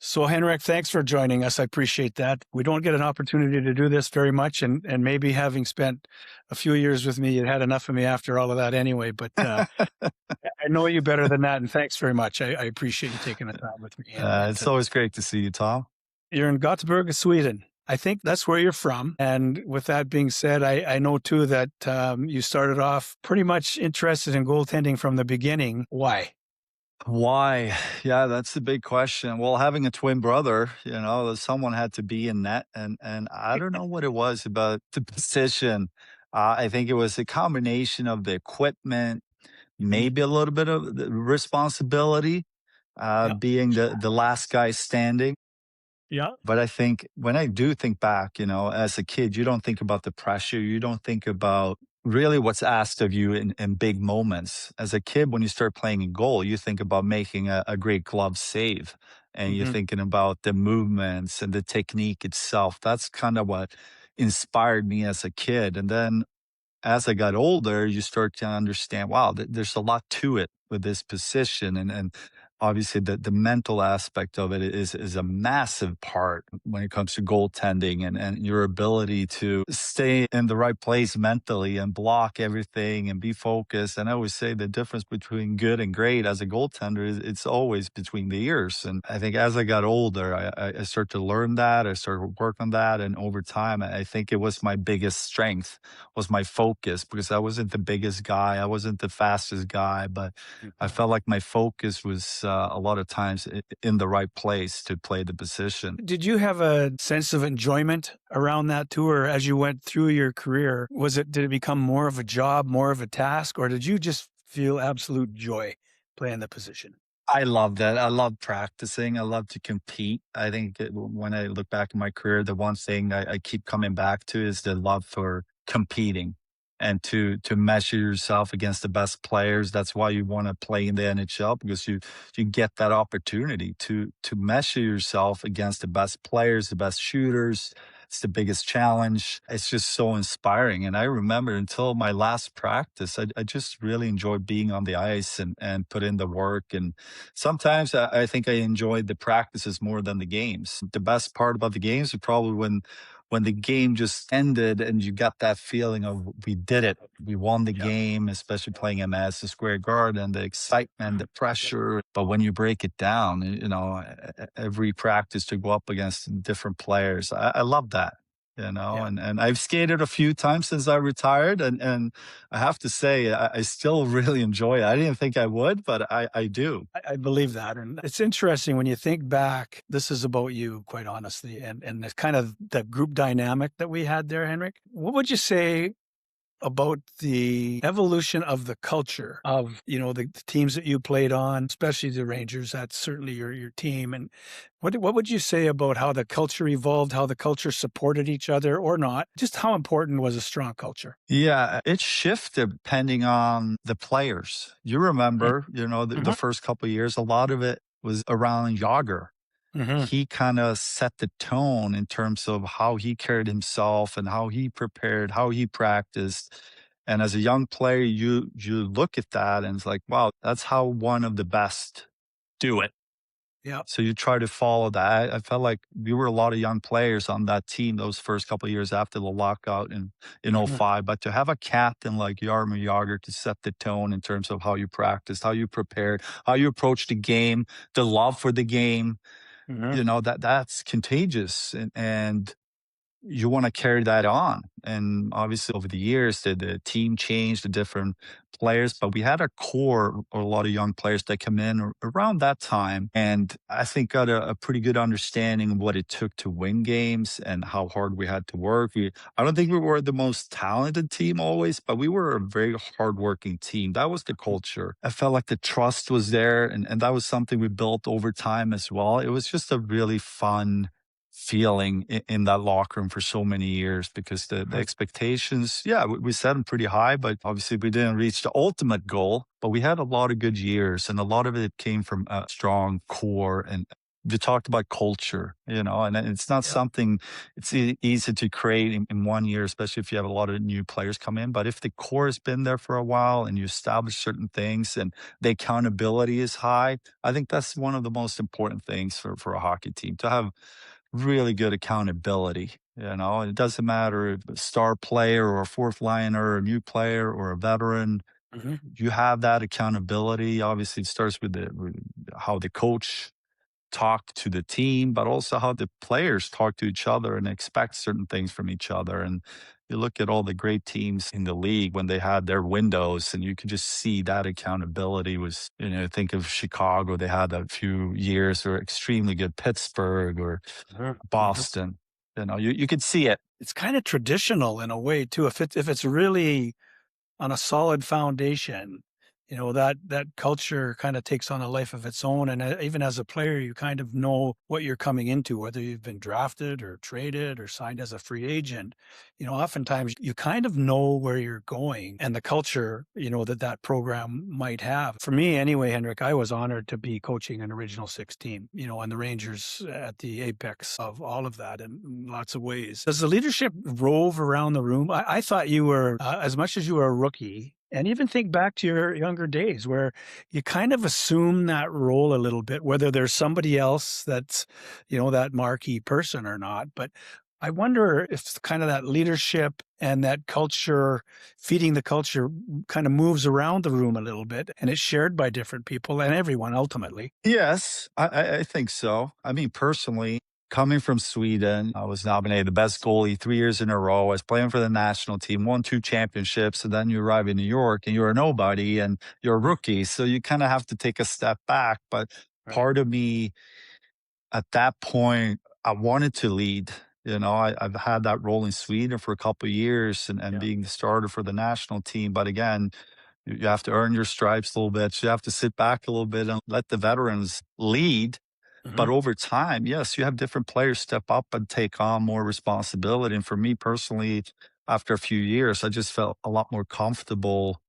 So, Henrik, thanks for joining us. I appreciate that. We don't get an opportunity to do this very much, and maybe having spent a few years with me, you had enough of me after all of that anyway. But I know you better than that, and thanks very much. I appreciate you taking the time with me. And It's always great to see you, Tom. you're in Gothenburg, Sweden. I think that's where you're from. And with that being said, I know too that you started off pretty much interested in goaltending from the beginning. Why? Why? Yeah, that's the big question. Well, having a twin brother, someone had to be in net, and I don't know what it was about the position. I think it was a combination of the equipment, Mhm. maybe a little bit of the responsibility, Yeah. being the last guy standing. Yeah. But I think when I do think back, as a kid, you don't think about the pressure. You don't think about really what's asked of you in big moments. As a kid, when you start playing in goal, you think about making a great glove save and you're Hmm. thinking about the movements and the technique itself. That's kind of what inspired me as a kid. And then as I got older, you start to understand, wow, there's a lot to it with this position. And obviously the mental aspect of it is a massive part when it comes to goaltending and your ability to stay in the right place mentally and block everything and be focused. And I always say the difference between good and great as a goaltender is it's always between the ears. And I think as I got older, I started to learn that. I started to work on that. And over time, I think it was my biggest strength was my focus because I wasn't the biggest guy. I wasn't the fastest guy, but I felt like my focus was a lot of times in the right place to play the position. Did you have a sense of enjoyment around that tour as you went through your career? Did it become more of a job, more of a task, or did you just feel absolute joy playing the position? I love that. I love practicing. I love to compete. I think when I look back in my career, the one thing I keep coming back to is the love for competing and to measure yourself against the best players. That's why you want to play in the NHL because you get that opportunity to measure yourself against the best players, the best shooters. It's the biggest challenge. It's just so inspiring. And I remember until my last practice, I just really enjoyed being on the ice and put in the work. And sometimes I think I enjoyed the practices more than the games. The best part about the games is probably when the game just ended and you got that feeling of we did it. We won the Yeah. game, especially playing at Madison Square Garden, the excitement, the pressure. But when you break it down, every practice to go up against different players, I love that. Yeah. And I've skated a few times since I retired, and I have to say, I still really enjoy it. I didn't think I would, but I do. I believe that. And it's interesting when you think back, this is about you, quite honestly, and the kind of the group dynamic that we had there, Henrik. What would you say about the evolution of the culture of, the teams that you played on, especially the Rangers? That's certainly your team. And what would you say about how the culture evolved, how the culture supported each other or not? Just how important was a strong culture? Yeah, it shifted depending on the players. You remember, the Mm-hmm. first couple of years, a lot of it was around Yager. Hmm. He kind of set the tone in terms of how he carried himself and how he prepared, how he practiced. And as a young player, you look at that and it's like, wow, that's how one of the best do it. Yeah. So you try to follow that. I felt like we were a lot of young players on that team those first couple of years after the lockout in Hmm. '05. But to have a captain like Jaromir Jagr to set the tone in terms of how you practiced, how you prepared, how you approached the game, the love for the game, Hmm. that's contagious. And you want to carry that on. And obviously, over the years, the team changed, the different players, but we had a core or a lot of young players that come in around that time. And I think got a pretty good understanding of what it took to win games and how hard we had to work. I don't think we were the most talented team always, but we were a very hardworking team. That was the culture. I felt like the trust was there, and that was something we built over time as well. It was just a really fun feeling in that locker room for so many years because the expectations, yeah, we set them pretty high, but obviously we didn't reach the ultimate goal. But we had a lot of good years, and a lot of it came from a strong core and You talked about culture, and it's not Yeah. something it's easy to create in 1 year, especially if you have a lot of new players come in. But if the core has been there for a while and you establish certain things and the accountability is high, I think that's one of the most important things for a hockey team to have really good accountability. It doesn't matter if a star player or a fourth liner or a new player or a veteran, Hmm. you have that accountability. Obviously, it starts with how the coach talk to the team, but also how the players talk to each other and expect certain things from each other. And you look at all the great teams in the league when they had their windows, and you could just see that accountability was, think of Chicago, they had a few years, or extremely good Pittsburgh or Hmm. Hmm. Boston. You could see it. It's kind of traditional in a way too. If it's really on a solid foundation, that culture kind of takes on a life of its own. And even as a player, you kind of know what you're coming into, whether you've been drafted or traded or signed as a free agent. Oftentimes you kind of know where you're going and the culture, that program might have. For me, anyway, Henrik, I was honored to be coaching an original 16, and the Rangers at the apex of all of that in lots of ways. Does the leadership rove around the room? I thought you were, as much as you were a rookie, and even think back to your younger days where you kind of assume that role a little bit, whether there's somebody else that's, that marquee person or not. But I wonder if kind of that leadership and that culture, feeding the culture, kind of moves around the room a little bit and it's shared by different people and everyone ultimately. Yes, I think so. I mean, personally, coming from Sweden, I was nominated the best goalie 3 years in a row. I was playing for the national team, won 2 championships, and then you arrive in New York and you're a nobody and you're a Mhm. rookie. So you kind of have to take a step back. But Right. part of me at that point, I wanted to lead. I've had that role in Sweden for a couple of years and Yeah. being the starter for the national team. But again, you have to earn your stripes a little bit. You have to sit back a little bit and let the veterans lead. Hmm. But over time, yes, you have different players step up and take on more responsibility. And for me personally, after a few years, I just felt a lot more comfortable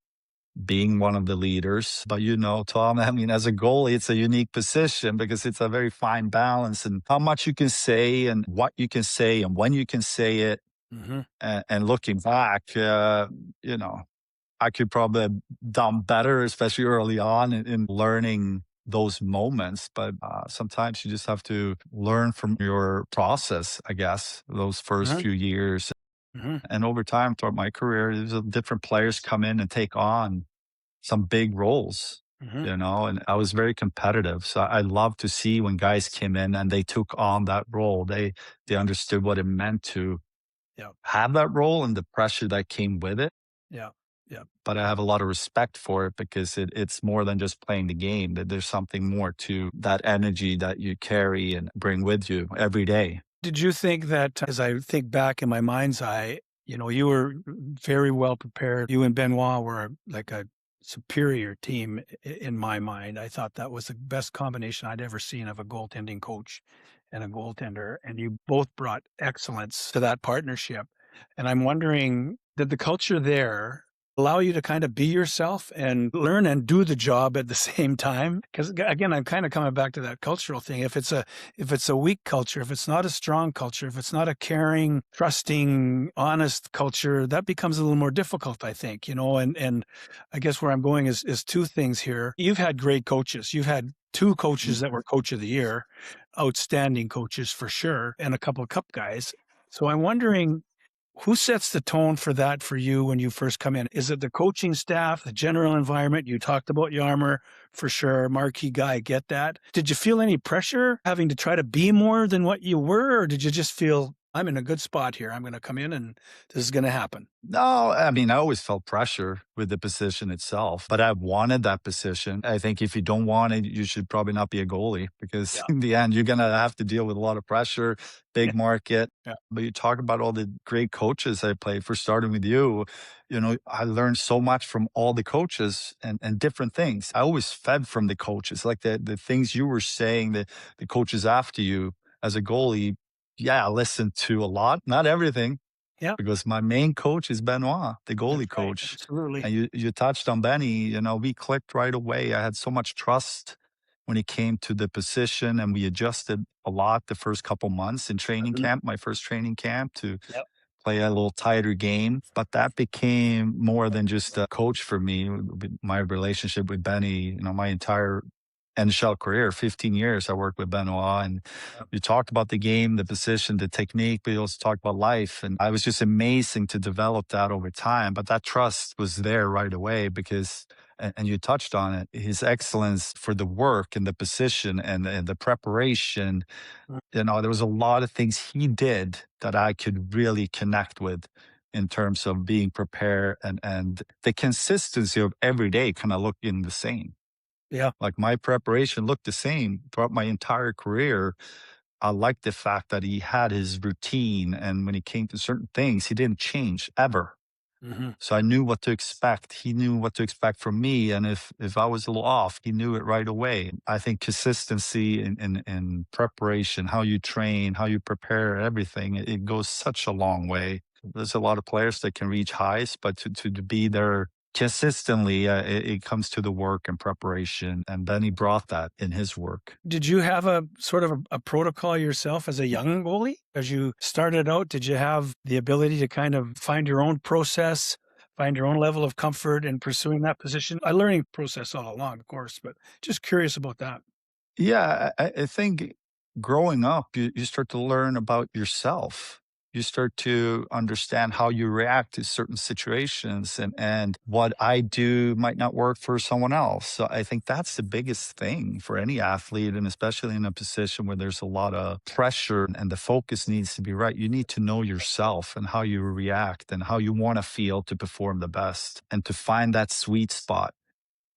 being one of the leaders. But Tom, I mean, as a goalie, it's a unique position because it's a very fine balance and how much you can say and what you can say and when you can say it. Hmm. And looking back, you know, I could probably have done better, especially early on in learning those moments. But sometimes you just have to learn from your process, I guess, those first Hmm. few years. Hmm. And over time, throughout my career, different players come in and take on some big roles, Hmm. and I was very competitive. So I love to see when guys came in and they took on that role. They understood what it meant to Yeah. have that role and the pressure that came with it. Yeah. Yeah. But I have a lot of respect for it because it's more than just playing the game. That there's something more to that energy that you carry and bring with you every day. Did you think that, as I think back in my mind's eye, you were very well prepared. You and Benoit were like a superior team in my mind. I thought that was the best combination I'd ever seen of a goaltending coach and a goaltender. And you both brought excellence to that partnership. And I'm wondering, did the culture there allow you to kind of be yourself and learn and do the job at the same time? Because again, I'm kind of coming back to that cultural thing. If it's a weak culture, if it's not a strong culture, if it's not a caring, trusting, honest culture, that becomes a little more difficult, I think, and I guess where I'm going is two things here. You've had great coaches. You've had two coaches that were coach of the year, outstanding coaches for sure, and a couple of cup guys. So I'm wondering, who sets the tone for that for you when you first come in? Is it the coaching staff, the general environment? You talked about Yarmer for sure, marquee guy, get that. Did you feel any pressure having to try to be more than what you were, or did you just feel, I'm in a good spot here. I'm going to come in and this is going to happen? No, I mean, I always felt pressure with the position itself, but I wanted that position. I think if you don't want it, you should probably not be a goalie because Yeah. in the end, you're going to have to deal with a lot of pressure, Yeah. big market. Yeah. But you talk about all the great coaches I played for, starting with you. I learned so much from all the coaches and different things. I always fed from the coaches, like the things you were saying, the coaches after you as a goalie. Yeah, I listened to a lot, not everything, Yeah. because my main coach is Benoit, the That's goalie right. coach. Absolutely. And you touched on Benny, we clicked right away. I had so much trust when it came to the position, and we adjusted a lot the first couple months in training Mhm. camp, my first training camp, to Yep. play a little tighter game. But that became more than just a coach for me. My relationship with Benny, my entire NHL career, 15 years, I worked with Benoit, and Yep. you talked about the game, the position, the technique, but you also talked about life. And I was just amazing to develop that over time. But that trust was there right away because, and you touched on it, his excellence for the work and the position and the preparation. Mm. There was a lot of things he did that I could really connect with in terms of being prepared, and the consistency of every day kind of looking the same. Yeah. Like my preparation looked the same throughout my entire career. I liked the fact that he had his routine, and when it came to certain things, he didn't change ever. Mhm. So I knew what to expect. He knew what to expect from me. And if I was a little off, he knew it right away. I think consistency in preparation, how you train, how you prepare everything, it goes such a long way. There's a lot of players that can reach highs, but to be there consistently, it comes to the work and preparation. And then he brought that in his work. Did you have a sort of a protocol yourself as a young goalie? As you started out, did you have the ability to kind of find your own process, find your own level of comfort in pursuing that position? A learning process all along, of course, but just curious about that. Yeah, I think growing up, you start to learn about yourself. You start to understand how you react to certain situations, and what I do might not work for someone else. So I think that's the biggest thing for any athlete, and especially in a position where there's a lot of pressure and the focus needs to be right. You need to know yourself and how you react and how you want to feel to perform the best and to find that sweet spot.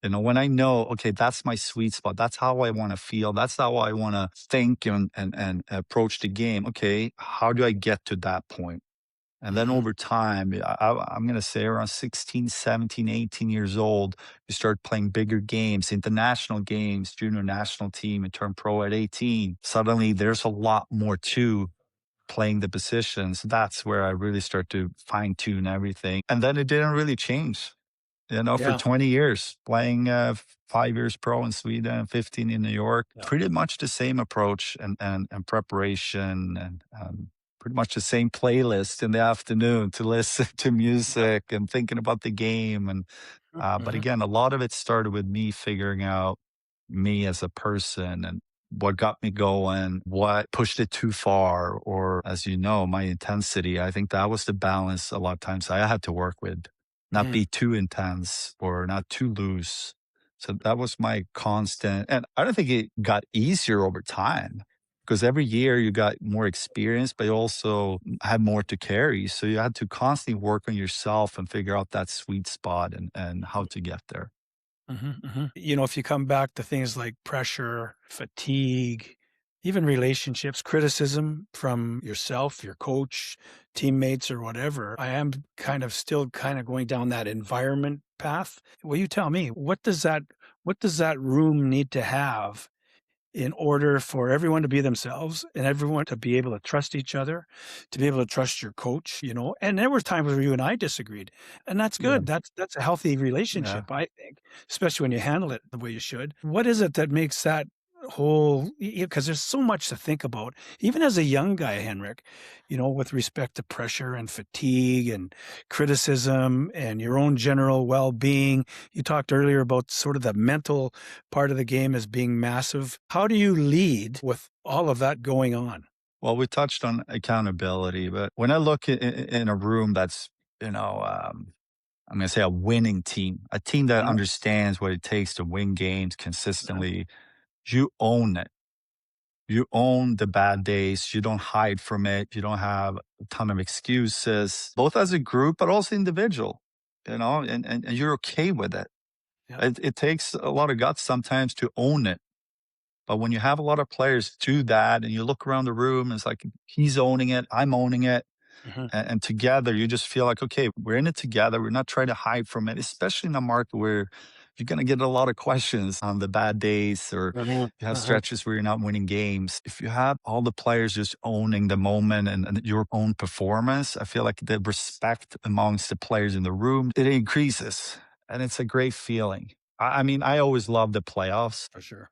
When I know, okay, that's my sweet spot. That's how I want to feel. That's how I want to think and approach the game. Okay, how do I get to that point? And then Mhm. over time, I'm going to say around 16, 17, 18 years old, you start playing bigger games, international games, junior national team, and turn pro at 18. Suddenly, there's a lot more to playing the positions. That's where I really start to fine tune everything. And then it didn't really change for Yeah. 20 years, playing 5 years pro in Sweden and 15 in New York. Yeah. Pretty much the same approach and preparation, and pretty much the same playlist in the afternoon to listen to Yep. music and thinking about the game. And but Mhm. again, a lot of it started with me figuring out me as a person and what got me going, what pushed it too far, or as you know, my intensity. I think that was the balance a lot of times I had to work with, not Mhm. be too intense or not too loose. So that was my constant. And I don't think it got easier over time because every year you got more experience, but you also had more to carry. So you had to constantly work on yourself and figure out that sweet spot and how to get there. Mhm, mhm. If you come back to things like pressure, fatigue, even relationships, criticism from yourself, your coach, teammates, or whatever, I am kind of still kind of going down that environment path. Well, you tell me, what does that room need to have in order for everyone to be themselves and everyone to be able to trust each other, to be able to trust your coach. And there were times where you and I disagreed, and that's Yeah. good. That's a healthy Yeah. relationship, I think, especially when you handle it the way you should. What is it that makes that whole, because there's so much to think about, even as a young guy, Henrik, with respect to pressure and fatigue and criticism and your own general well-being. You talked earlier about sort of the mental part of the game as being massive. How do you lead with all of that going on? Well, we touched on accountability, but when I look in a room that's, you know, um, I'm going to say a winning team, a team that Mhm, understands what it takes to win games mhm, consistently, you own it. You own the bad days. You don't hide from it. You don't have a ton of excuses, both as a group, but also individual, and you're okay with it. yep, It takes a lot of guts sometimes to own it. But when you have a lot of players do that and you look around the room, it's like he's owning it, I'm owning it. mhm, And together you just feel like, okay, we're in it together. We're not trying to hide from it, especially in a market where you're going to get a lot of questions on the bad days, or mhm, you have mhm, stretches where you're not winning games. If you have all the players just owning the moment and your own performance, I feel like the respect amongst the players in the room, it increases. And it's a great feeling. I mean, I always love the playoffs. for sure.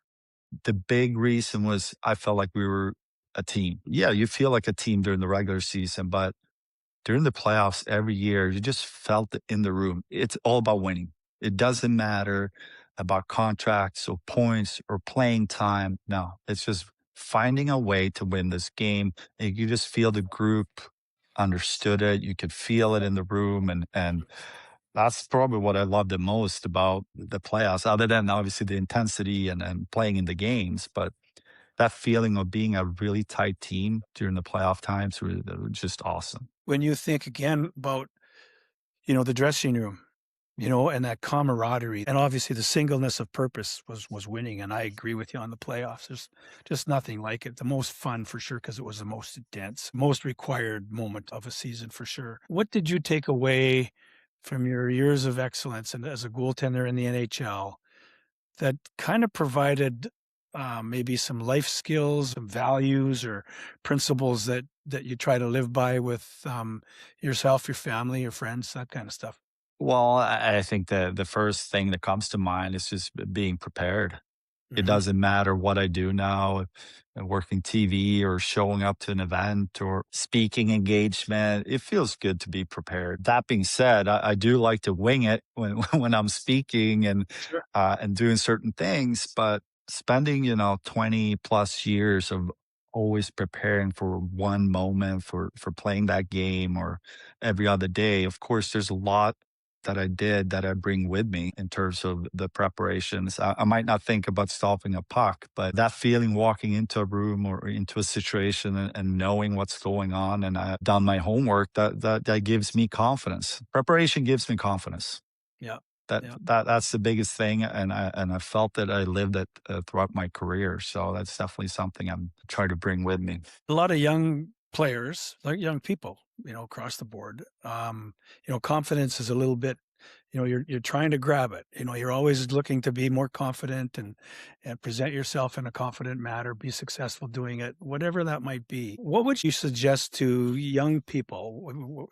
the big reason was I felt like we were a team. Yeah, you feel like a team during the regular season, but during the playoffs every year, you just felt it in the room. It's all about winning. It doesn't matter about contracts or points or playing time. No, it's just finding a way to win this game. And you just feel the group understood it. You could feel it in the room. And that's probably what I love the most about the playoffs, other than obviously the intensity and playing in the games. But that feeling of being a really tight team during the playoff times was just awesome. When you think again about, the dressing room, and that camaraderie, and obviously the singleness of purpose was winning. And I agree with you on the playoffs. There's just nothing like it. The most fun for sure, because it was the most intense, most required moment of a season for sure. What did you take away from your years of excellence and as a goaltender in the NHL that kind of provided maybe some life skills, some values, or principles that you try to live by with yourself, your family, your friends, that kind of stuff? Well, I think the first thing that comes to mind is just being prepared. It Hmm. doesn't matter what I do now, working TV or showing up to an event or speaking engagement. It feels good to be prepared. That being said, I do like to wing it when when I'm speaking Sure. and doing certain things. But spending 20 plus years of always preparing for one moment for playing that game or every other day. Of course, there's a lot that I did that I bring with me in terms of the preparations. I might not think about stopping a puck, but that feeling walking into a room or into a situation and knowing what's going on and I've done my homework, that gives me confidence. Preparation gives me confidence. Yeah. That Yeah. that's the biggest thing, and I felt that I lived it throughout my career. So that's definitely something I'm trying to bring with me. A lot of young players, like young people, across the board, confidence is a little bit, you're trying to grab it. You're always looking to be more confident and present yourself in a confident manner, be successful doing it, whatever that might be. What would you suggest to young people,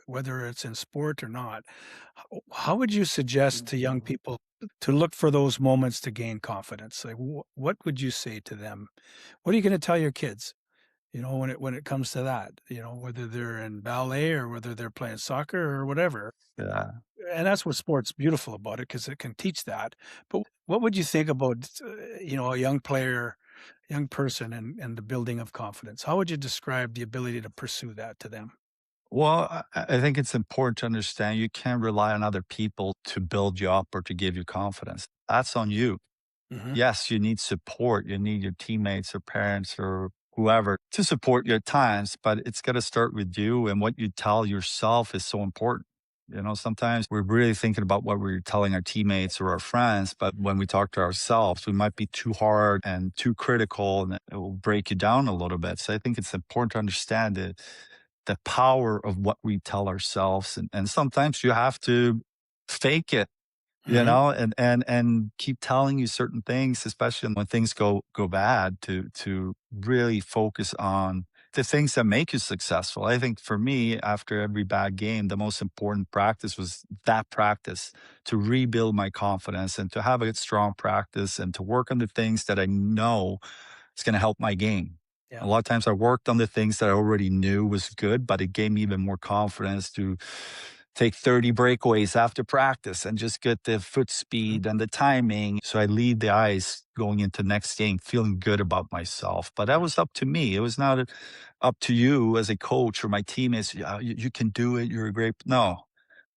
whether it's in sport or not? How would you suggest to young people to look for those moments to gain confidence? Like, what would you say to them? What are you going to tell your kids? When it comes to that, whether they're in ballet or whether they're playing soccer or whatever. Yeah. And that's what sport's beautiful about it, because it can teach that. But what would you think about, a young player, young person and the building of confidence? How would you describe the ability to pursue that to them? Well, I think it's important to understand you can't rely on other people to build you up or to give you confidence. That's on you. Mhm. Yes, you need support. You need your teammates or parents or whoever to support you at times, but it's got to start with you. And what you tell yourself is so important. Sometimes we're really thinking about what we're telling our teammates or our friends, but when we talk to ourselves, we might be too hard and too critical, and it will break you down a little bit. So I think it's important to understand the power of what we tell ourselves. And sometimes you have to fake it, Mhm. and keep telling you certain things, especially when things go bad, to really focus on the things that make you successful. I think for me, after every bad game, the most important practice was that practice to rebuild my confidence and to have a strong practice and to work on the things that I know is going to help my game. Yeah. A lot of times I worked on the things that I already knew was good, but it gave me even more confidence to take 30 breakaways after practice and just get the foot Mhm. speed and the timing. So I leave the ice going into next game feeling good about myself. But that Yeah. was up to me. It was not up to you as a coach or my teammates. Yeah, you can do it. You're a great. No,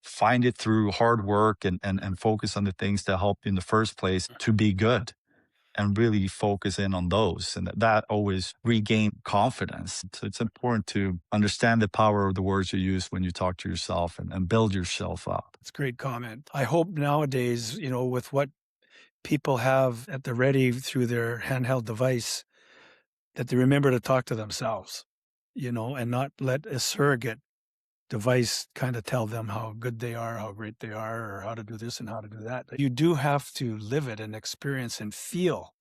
find it through hard work and focus on the things that help you in the first place to be good and really focus in on those. And that always regain confidence. So it's important to understand the power of the words you use when you talk to yourself and build yourself up. It's a great comment. I hope nowadays, with what people have at the ready through their handheld device, that they remember to talk to themselves, and not let a surrogate device kind of tell them how good they are, how great they are, or how to do this and how to do that. You do have to live it and experience and feel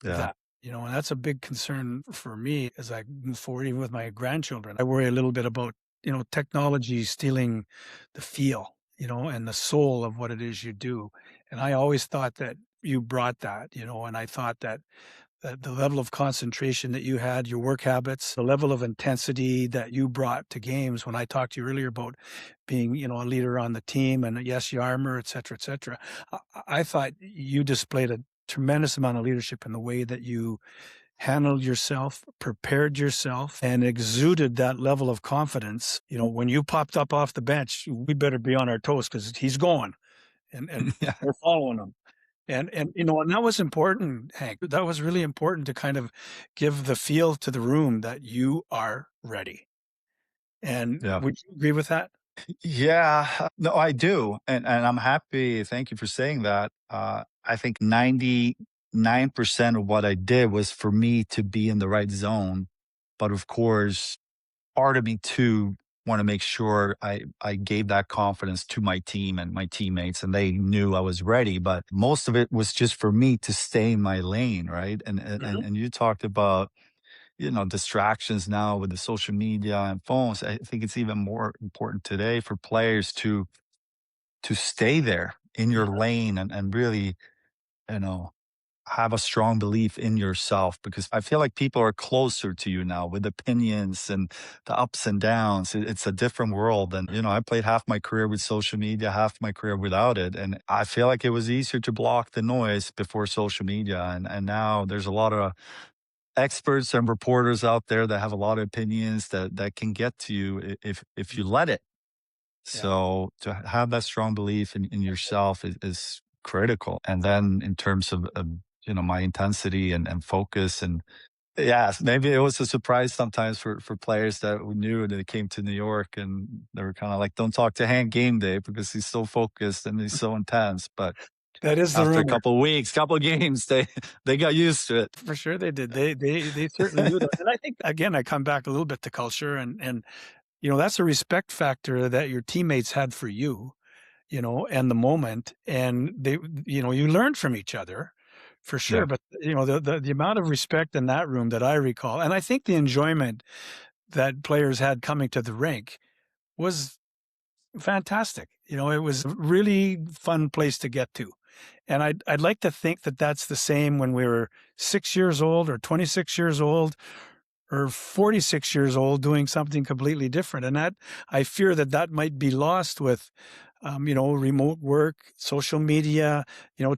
Yeah. that, and that's a big concern for me as I move forward, even with my grandchildren. I worry a little bit about, technology stealing the feel, and the soul of what it is you do. And I always thought that you brought that, and I thought that the level of concentration that you had, your work habits, the level of intensity that you brought to games. When I talked to you earlier about being, a leader on the team and yes, Yarmer, et cetera, et cetera. I thought you displayed a tremendous amount of leadership in the way that you handled yourself, prepared yourself, and exuded that level of confidence. When you popped up off the bench, we better be on our toes because he's going and Yeah. we're following him. And that was important, Hank. That was really important to kind of give the feel to the room that you are ready. And Yeah. would you agree with that? Yeah, no, I do, and I'm happy. Thank you for saying that. I think 99% of what I did was for me to be in the right zone, but of course, part of me too want to make sure I gave that confidence to my team and my teammates, and they knew I was ready. But most of it was just for me to stay in my lane, right? Mhm. And you talked about distractions now with the social media and phones. I think it's even more important today for players to stay there in your lane and really, you know, have a strong belief in yourself because I feel like people are closer to you now with opinions and the ups and downs. It's a different world. And, I played half my career with social media, half my career without it. And I feel like it was easier to block the noise before social media. And now there's a lot of experts and reporters out there that have a lot of opinions that can get to you if you let it. Yeah. So to have that strong belief in yourself is critical. And then in terms of my intensity and focus and yeah, maybe it was a surprise sometimes for players that we knew that they came to New York and they were kind of like, don't talk to Hank game day because he's so focused and he's so intense. But That is the after a rumor. couple of weeks, couple of games, they got used to it. For sure they did. They certainly knew that. And I think again, I come back a little bit to culture and that's a respect factor that your teammates had for you, and the moment. And you learned from each other for Yeah. sure. But the amount of respect in that room that I recall, and I think the enjoyment that players had coming to the rink was fantastic. It was a really fun place to get to. And I'd like to think that that's the same when we were 6 years old or 26 years old or 46 years old doing something completely different. And that I fear that that might be lost with, remote work, social media,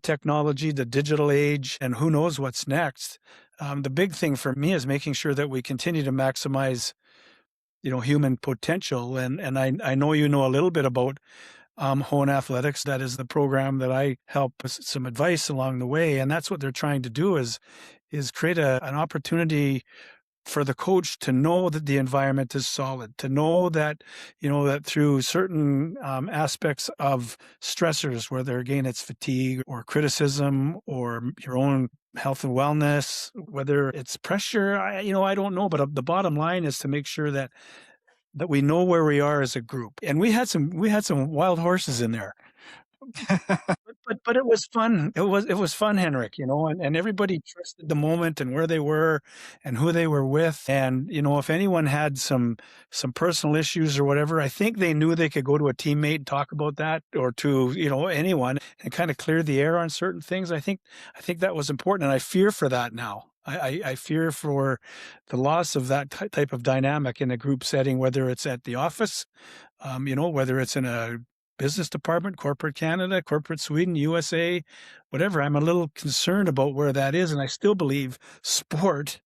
technology, the digital age, and who knows what's next. The big thing for me is making sure that we continue to maximize, human potential. And I know you know a little bit about Hone Athletics. That is the program that I help with some advice along the way. And that's what they're trying to do is create an opportunity for the coach to know that the environment is solid, to know that, that through certain aspects of stressors, whether again it's fatigue or criticism or your own health and wellness, whether it's pressure, I don't know. But the bottom line is to make sure that we know where we are as a group. And we had some wild horses in there. But it was fun. It was fun, Henrik, and everybody trusted the moment and where they were and who they were with. And, if anyone had some personal issues or whatever, I think they knew they could go to a teammate and talk about that or to, anyone and kind of clear the air on certain things. I think that was important. And I fear for that now. I fear for the loss of that type of dynamic in a group setting, whether it's at the office, whether it's in a business department, corporate Canada, corporate Sweden, USA, whatever. I'm a little concerned about where that is. And I still believe sport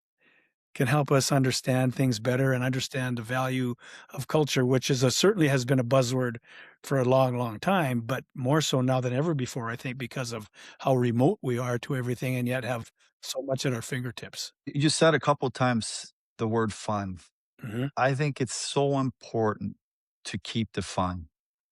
can help us understand things better and understand the value of culture, which certainly has been a buzzword for a long, long time, but more so now than ever before, I think, because of how remote we are to everything and yet have so much at our fingertips. You said a couple times the word fun. Hmm. I think it's so important to keep the fun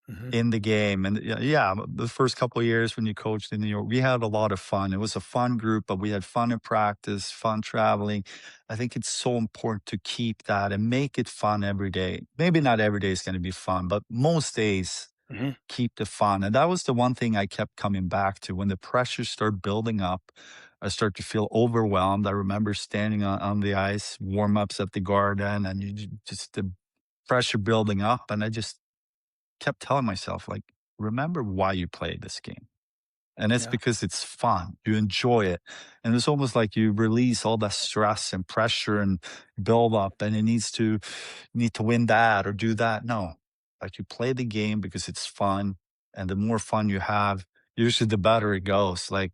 Hmm. in the game. And yeah, the first couple of years when you coached in New York, we had a lot of fun. It was a fun group, but we had fun in practice, fun traveling. I think it's so important to keep that and make it fun every day. Maybe not every day is going to be fun, but most days Hmm. keep the fun. And that was the one thing I kept coming back to when the pressure started building up. I started to feel overwhelmed. I remember standing on the ice, warm ups at the garden, and just the pressure building up. And I just kept telling myself, like, remember why you played this game. And it's Yeah. because it's fun. You enjoy it. And it's almost like you release all that stress and pressure and build up and you need to win that or do that. No. Like you play the game because it's fun. And the more fun you have, usually the better it goes. Like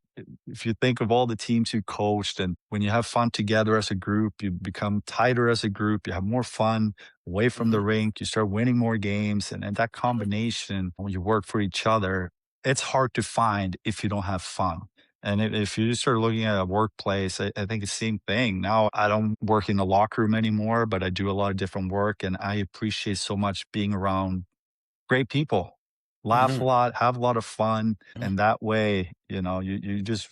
if you think of all the teams you coached and when you have fun together as a group, you become tighter as a group, you have more fun away from the Mhm. rink, you start winning more games. And that combination, when you work for each other, it's hard to find if you don't have fun. And if you start looking at a workplace, I think it's the same thing. Now I don't work in the locker room anymore, but I do a lot of different work and I appreciate so much being around great people. Laugh a Mhm. lot, have a lot of fun. Mhm. And that way, you're just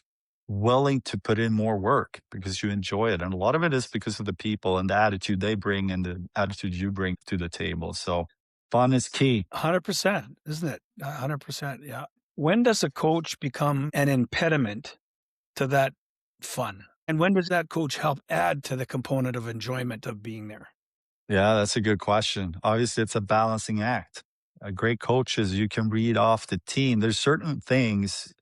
willing to put in more work because you enjoy it. And a lot of it is because of the people and the attitude they bring and the attitude you bring to the table. So fun is key. 100%, isn't it? 100%, yeah. When does a coach become an impediment to that fun? And when does that coach help add to the component of enjoyment of being there? Yeah, that's a good question. Obviously, it's a balancing act. Great coaches, you can read off the team. There's certain things,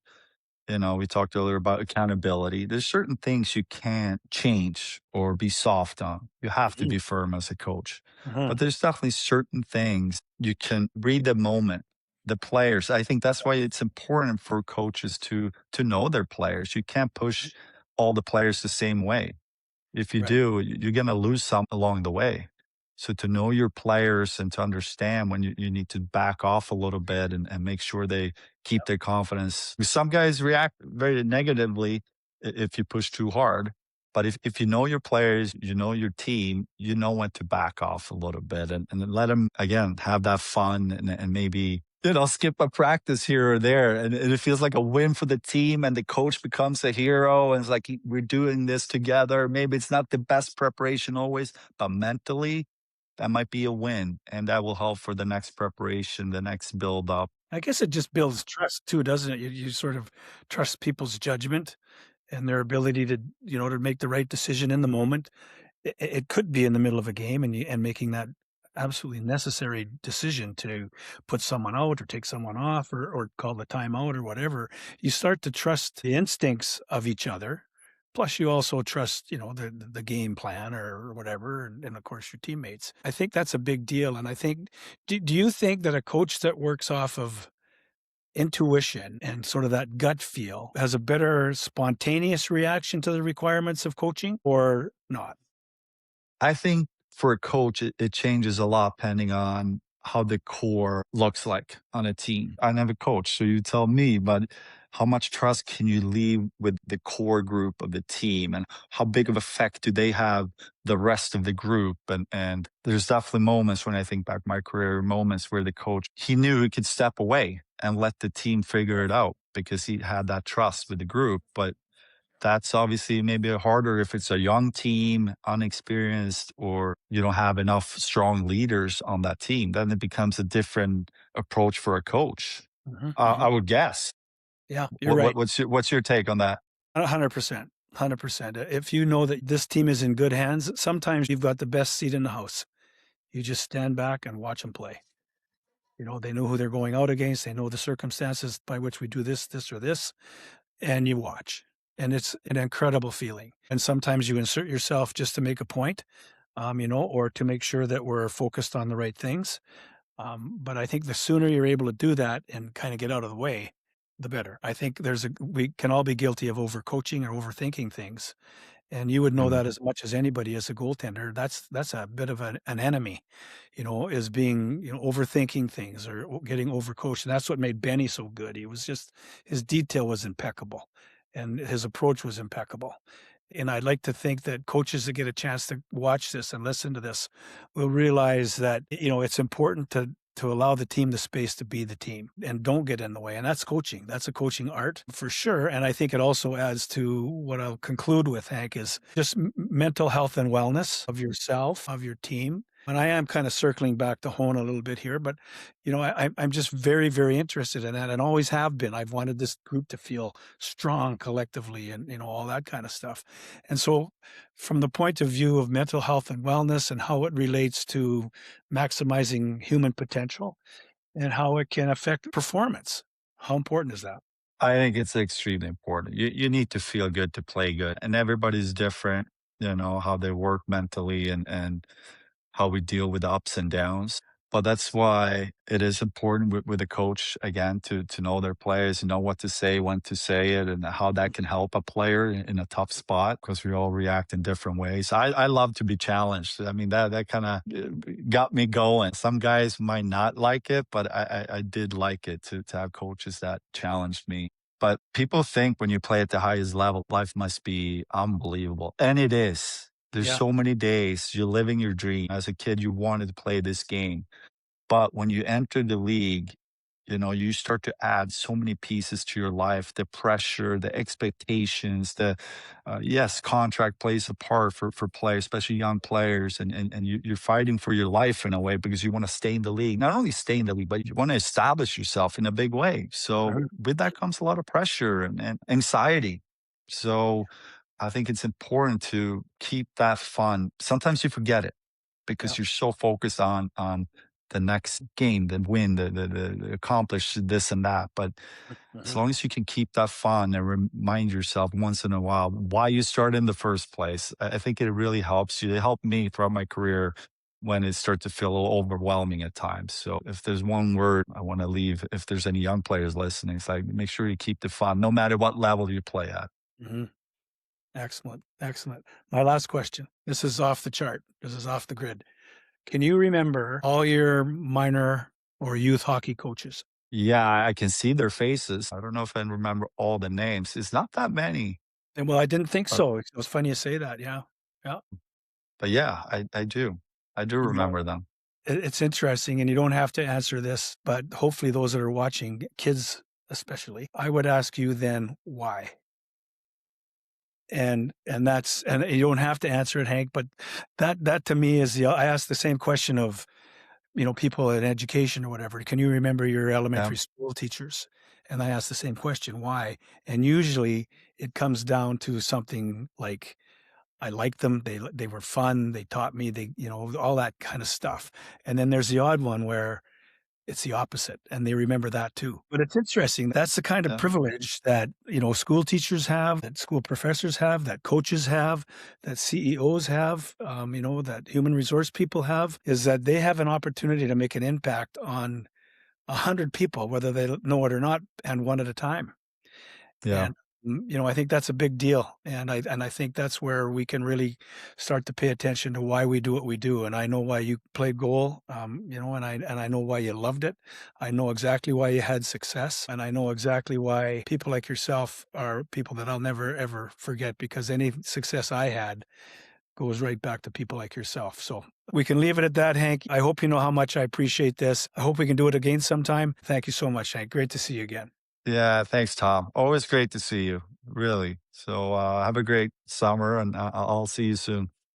we talked earlier about accountability. There's certain things you can't change or be soft on. You have to Mhm. be firm as a coach. But Mhm. there's definitely certain things you can read the moment, the players. I think that's why it's important for coaches to know their players. You can't push all the players the same way. If you Right. do, you're going to lose some along the way. So to know your players and to understand when you need to back off a little bit and make sure they keep their confidence. Some guys react very negatively if you push too hard. But if you know your players, you know your team, you know when to back off a little bit and then let them, again, have that fun and maybe skip a practice here or there. And it feels like a win for the team and the coach becomes a hero. And it's like, we're doing this together. Maybe it's not the best preparation always, but mentally, that might be a win. And that will help for the next preparation, the next build up. I guess it just builds trust too, doesn't it? You sort of trust people's judgment and their ability to, to make the right decision in the moment. It could be in the middle of a game and making that absolutely necessary decision to put someone out or take someone off or call the timeout or whatever. You start to trust the instincts of each other. Plus, you also trust, the game plan or whatever, and of course your teammates. I think that's a big deal. And I think, do you think that a coach that works off of intuition and sort of that gut feel has a better spontaneous reaction to the requirements of coaching or not? I think for a coach, it changes a lot depending on how the core looks like on a team. I never coach, so you tell me, but how much trust can you leave with the core group of the team and how big of effect do they have the rest of the group? And there's definitely moments when I think back my career, moments where the coach, he knew he could step away and let the team figure it out because he had that trust with the group. But that's obviously maybe harder if it's a young team, unexperienced, or you don't have enough strong leaders on that team. Then it becomes a different approach for a coach. Mhm, I mhm. would guess. Yeah, you're right. What's your take on that? 100%. 100%. If you know that this team is in good hands, sometimes you've got the best seat in the house. You just stand back and watch them play. They know who they're going out against. They know the circumstances by which we do this, or this, and you watch. And it's an incredible feeling. And sometimes you insert yourself just to make a point, or to make sure that we're focused on the right things. But I think the sooner you're able to do that and kind of get out of the way, the better. I think we can all be guilty of overcoaching or overthinking things. And you would know Mm. that as much as anybody as a goaltender. That's a bit of an enemy, is being, overthinking things or getting overcoached. And that's what made Benny so good. His detail was impeccable and his approach was impeccable. And I'd like to think that coaches that get a chance to watch this and listen to this will realize that, it's important to allow the team the space to be the team and don't get in the way. And that's coaching. That's a coaching art for sure. And I think it also adds to what I'll conclude with, Hank, is just mental health and wellness of yourself, of your team. And I am kind of circling back to hone a little bit here, but I'm just very, very interested in that and always have been. I've wanted this group to feel strong collectively and all that kind of stuff. And so from the point of view of mental health and wellness and how it relates to maximizing human potential and how it can affect performance. How important is that? I think it's extremely important. You need to feel good to play good, and everybody's different, how they work mentally and how we deal with the ups and downs. But that's why it is important with a coach again to know their players, know what to say, when to say it, and how that can help a player in a tough spot because we all react in different ways. I love to be challenged. I mean that kind of got me going. Some guys might not like it, but I did like it to have coaches that challenged me. But people think when you play at the highest level, life must be unbelievable. And it is. There's Yeah. so many days you're living your dream. As a kid, you wanted to play this game. But when you enter the league, you start to add so many pieces to your life, the pressure, the expectations, yes, contract plays a part for players, especially young players. And you're fighting for your life in a way because you want to stay in the league. Not only stay in the league, but you want to establish yourself in a big way. So Mhm. with that comes a lot of pressure and anxiety. So I think it's important to keep that fun. Sometimes you forget it Yeah. because you're so focused on the next game, the win, the accomplish this and that. But as Mhm. long as you can keep that fun and remind yourself once in a while why you started in the first place, I think it really helps you. It helped me throughout my career when it started to feel a little overwhelming at times. So if there's one word I want to leave, if there's any young players listening, it's like make sure you keep the fun no matter what level you play at. Mhm. Excellent. Excellent. My last question. This is off the chart. This is off the grid. Can you remember all your minor or youth hockey coaches? Yeah, I can see their faces. I don't know if I remember all the names. It's not that many, And well, I didn't think but so. It was funny you say that. Yeah. Yeah. but yeah, I do. I do You know, remember them. it's interesting, and you don't have to answer this, but hopefully those that are watching, kids especially, I would ask you then why? And you don't have to answer it, Hank, but that to me is I ask the same question of, people in education or whatever. Can you remember your Yeah, elementary school teachers? And I ask the same question, why? And usually it comes down to something like I liked them, they were fun, they taught me, all that kind of stuff. And then there's the odd one where it's the opposite, and they remember that too. But it's interesting. That's the kind of yeah, privilege that, school teachers have, that school professors have, that coaches have, that CEOs have, that human resource people have, is that they have an opportunity to make an impact on 100 people, whether they know it or not, and one at a time. yeah, And, I think that's a big deal, and I think that's where we can really start to pay attention to why we do what we do, and I know why you played goal, and I know why you loved it. I know exactly why you had success, and I know exactly why people like yourself are people that I'll never, ever forget because any success I had goes right back to people like yourself, so we can leave it at that, Hank. I hope you know how much I appreciate this. I hope we can do it again sometime. Thank you so much, Hank. Great to see you again. yeah. Thanks, Tom. Always great to see you. Really. So have a great summer, and I'll see you soon.